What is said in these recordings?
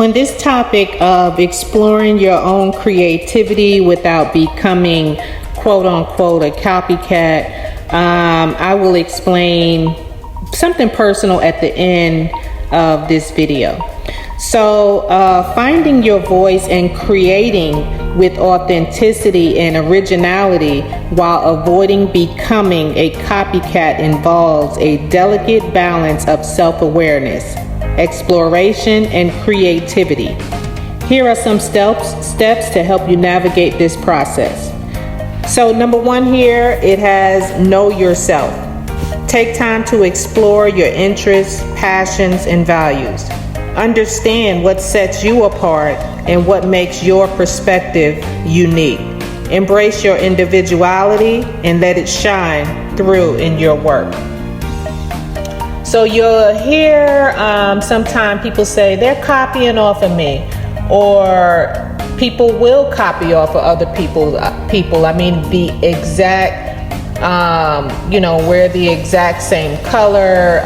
On this topic of exploring your own creativity without becoming quote unquote a copycat, I will explain something personal at the end of this video. So finding your voice and creating with authenticity and originality while avoiding becoming a copycat involves a delicate balance of self-awareness, exploration, and creativity. Here are some steps to help you navigate this process. So number one here, it has know yourself. Take time to explore your interests, passions, and values. Understand what sets you apart and what makes your perspective unique. Embrace your individuality and let it shine through in your work. So you'll hear sometimes people say they're copying off of me, or people will copy off of other people. I mean, the exact, wear the exact same color,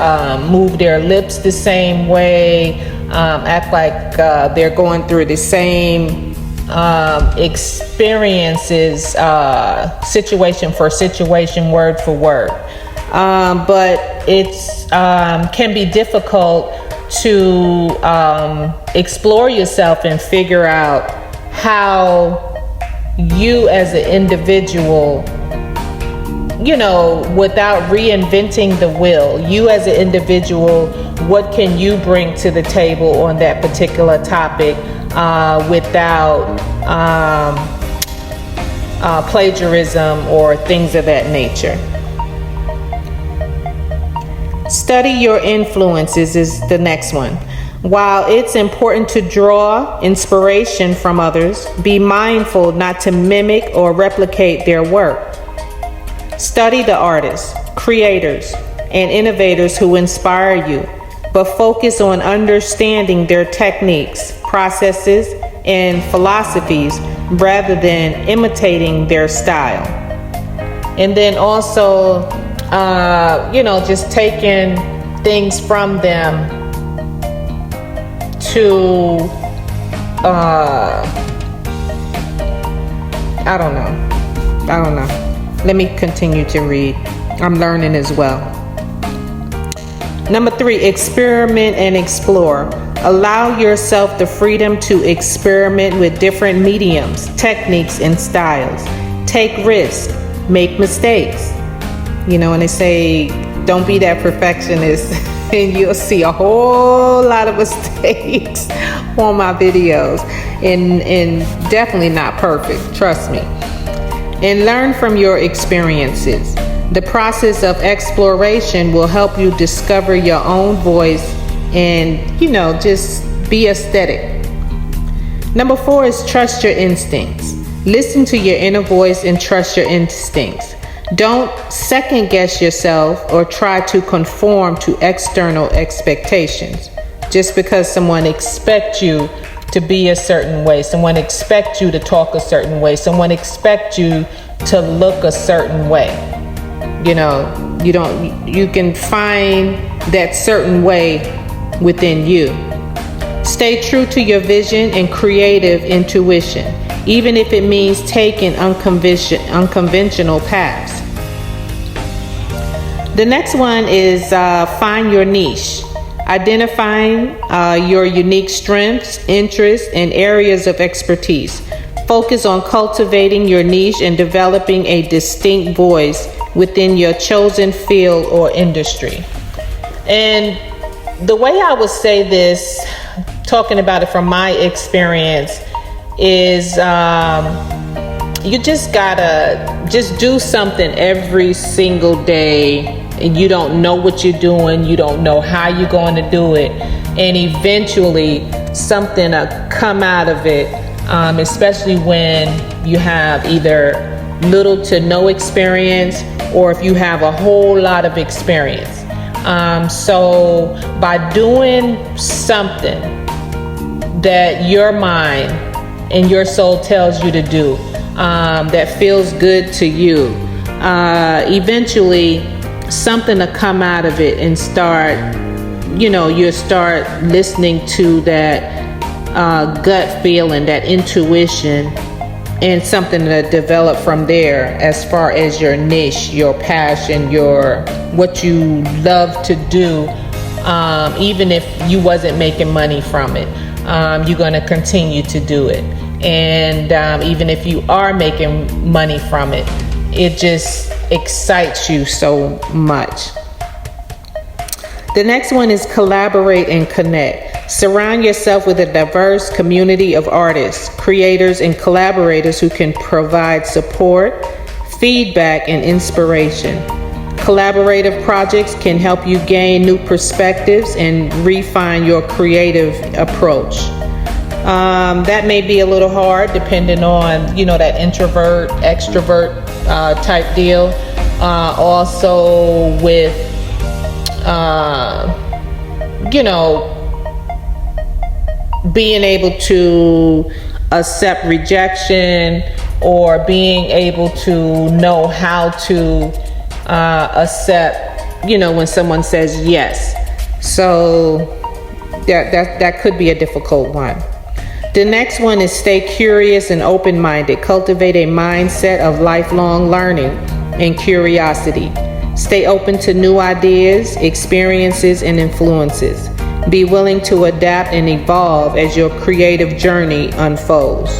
move their lips the same way, act like they're going through the same experiences, situation for situation, word for word. But it's can be difficult to explore yourself and figure out how you as an individual, without reinventing the wheel, you as an individual, what can you bring to the table on that particular topic without plagiarism or things of that nature. Study your influences is the next one. While it's important to draw inspiration from others, be mindful not to mimic or replicate their work. Study the artists, creators, and innovators who inspire you, but focus on understanding their techniques, processes, and philosophies rather than imitating their style. And then also, just taking things from them to, I don't know. Let me continue to read. I'm learning as well. Number 3, experiment and explore. Allow yourself the freedom to experiment with different mediums, techniques, and styles. Take risks, make mistakes. And they say, don't be that perfectionist, and you'll see a whole lot of mistakes on my videos, and definitely not perfect, trust me. And learn from your experiences. The process of exploration will help you discover your own voice and, just be aesthetic. Number 4 is trust your instincts. Listen to your inner voice and trust your instincts. Don't second guess yourself or try to conform to external expectations. Just because someone expects you to be a certain way, someone expects you to talk a certain way, someone expects you to look a certain way. You can find that certain way within you. Stay true to your vision and creative intuition, even if it means taking unconventional paths. The next one is find your niche. Identifying your unique strengths, interests, and areas of expertise. Focus on cultivating your niche and developing a distinct voice within your chosen field or industry. And the way I would say this, talking about it from my experience, is you just gotta do something every single day, and you don't know what you're doing, you don't know how you're going to do it, and eventually something will come out of it, especially when you have either little to no experience, or if you have a whole lot of experience. So by doing something that your mind and your soul tells you to do, that feels good to you, eventually something to come out of it and start, you'll start listening to that gut feeling, that intuition, and something to develop from there as far as your niche, your passion, what you love to do. Even if you wasn't making money from it, you're going to continue to do it. And even if you are making money from it, it just excites you so much. The next one is collaborate and connect. Surround yourself with a diverse community of artists, creators, and collaborators who can provide support, feedback, and inspiration. Collaborative projects can help you gain new perspectives and refine your creative approach. That may be a little hard depending on, that introvert, extrovert type deal. Also with, being able to accept rejection, or being able to know how to accept, when someone says yes. So that could be a difficult one. The next one is stay curious and open-minded. Cultivate a mindset of lifelong learning and curiosity. Stay open to new ideas, experiences, and influences. Be willing to adapt and evolve as your creative journey unfolds.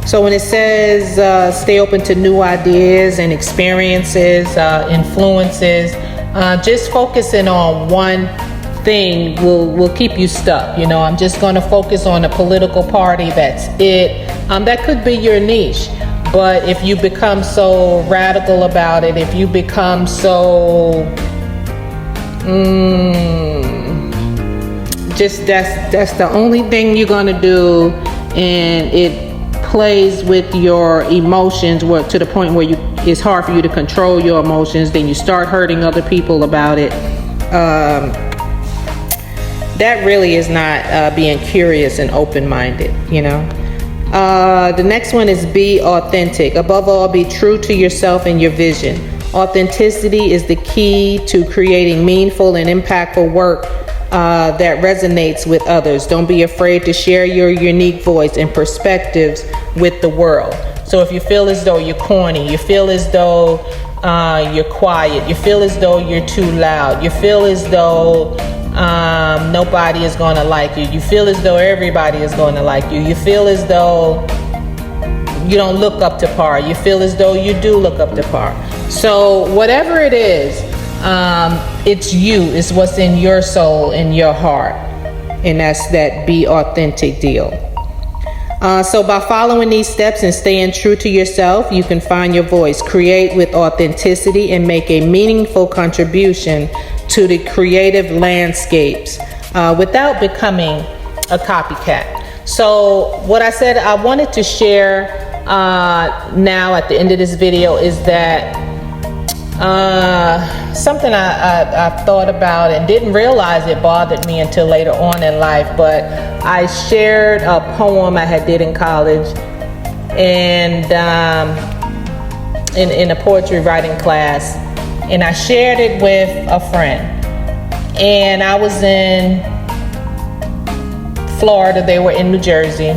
So when it says stay open to new ideas and experiences, influences, just focusing on one thing will keep you stuck. I'm just going to focus on a political party. That's it. That could be your niche. But if you become so radical about it, if you become so just that's the only thing you're going to do, and it plays with your emotions to the point where it's hard for you to control your emotions, then you start hurting other people about it. That really is not being curious and open-minded. The next one is be authentic. Above all, be true to yourself and your vision. Authenticity is the key to creating meaningful and impactful work that resonates with others. Don't be afraid to share your unique voice and perspectives with the world. So if you feel as though you're corny, you feel as though you're quiet, you feel as though you're too loud, you feel as though nobody is going to like you, you feel as though everybody is going to like you, you feel as though you don't look up to par, you feel as though you do look up to par. So whatever it is, it's you, it's what's in your soul, in your heart, and that's that be authentic deal. So by following these steps and staying true to yourself, you can find your voice, create with authenticity, and make a meaningful contribution to the creative landscapes without becoming a copycat. So what I said I wanted to share now at the end of this video is that something I thought about and didn't realize it bothered me until later on in life, but I shared a poem I did in college, and in a poetry writing class, and I shared it with a friend. And I was in Florida, they were in New Jersey.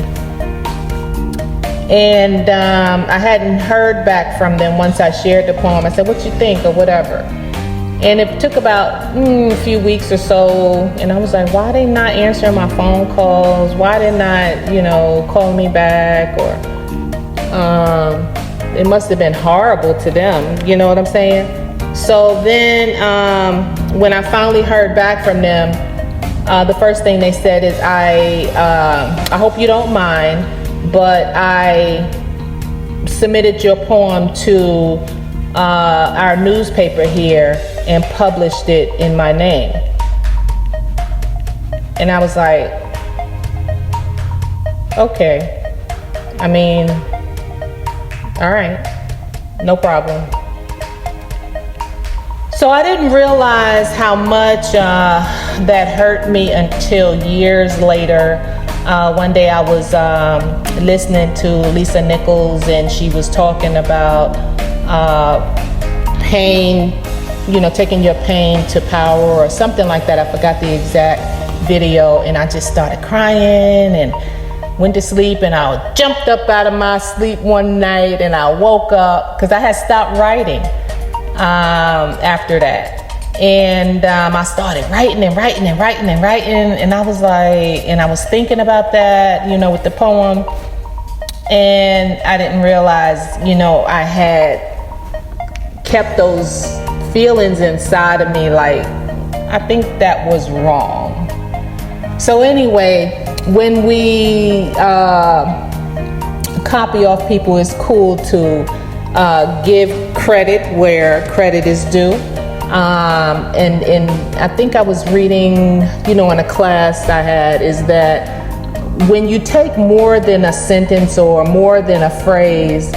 And I hadn't heard back from them once I shared the poem. I said, what you think, or whatever. And it took about a few weeks or so, and I was like, why they not answering my phone calls? Why they not, calling me back? Or it must have been horrible to them, you know what I'm saying? So then when I finally heard back from them, the first thing they said is, I hope you don't mind, but I submitted your poem to our newspaper here and published it in my name. And I was like, okay, I mean, all right, no problem. So I didn't realize how much that hurt me until years later. One day I was listening to Lisa Nichols, and she was talking about pain, taking your pain to power or something like that. I forgot the exact video, and I just started crying and went to sleep, and I jumped up out of my sleep one night, and I woke up because I had stopped writing after that. And I started writing, and I was like, and I was thinking about that, you know, with the poem, and I didn't realize, you know, I had kept those feelings inside of me. Like, I think that was wrong. So anyway, when we copy off people, it's cool to give credit where credit is due. And I think I was reading, you know, in a class I had, is that when you take more than a sentence or more than a phrase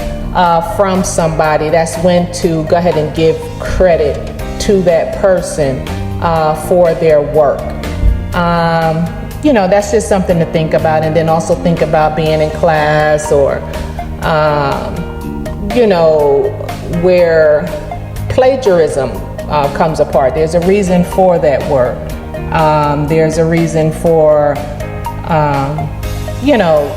from somebody, that's when to go ahead and give credit to that person for their work. You know, that's just something to think about. And then also think about being in class, or, you know, where plagiarism comes apart. There's a reason for that work. There's a reason for, you know,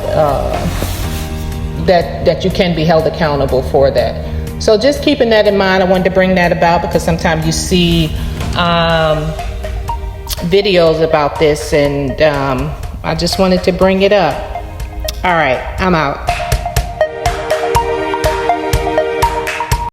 that you can be held accountable for that. So just keeping that in mind, I wanted to bring that about, because sometimes you see videos about this, and I just wanted to bring it up. All right, I'm out.